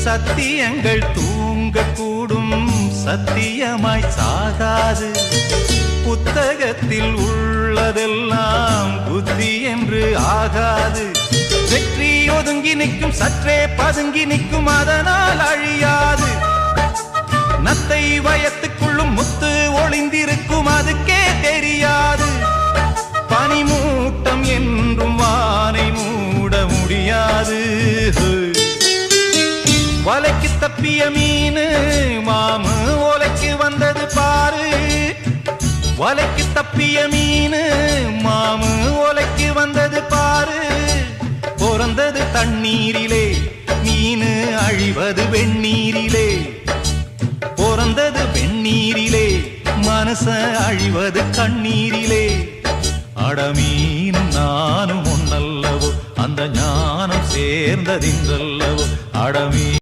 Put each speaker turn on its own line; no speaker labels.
சத்தியங்கள் தூங்கக்கூடும், சத்தியமாய் சாகாது. புத்தகத்தில் உள்ளதெல்லாம் புத்தி என்று ஆகாது. வெற்றி ஒதுங்கி நிற்கும், சற்றே பதுங்கி நிற்கும், அதனால் அழியாது. நத்தை வயத்துக்குள்ளும் முத்து ஒளிந்திருக்கும், அதுக்கே தெரியாது. பனிமூட்டம் என்றும் வானை மூட முடியாது. வலைக்கு தப்பிய மீனு மாமு ஓலைக்கு வந்தது பாரு. வலைக்கு தப்பிய மீனு மாமு ஓலைக்கு வந்தது பாரு. பிறந்தது தண்ணீரிலே, மீனு அழிவது வெந்நீரிலே. பிறந்தது வெந்நீரிலே, மனச அழிவது கண்ணீரிலே. அடமீனும் நானும் ஒன்னல்லவோ, அந்த ஞானம் சேர்ந்ததின்றல்லவோ. அடமீ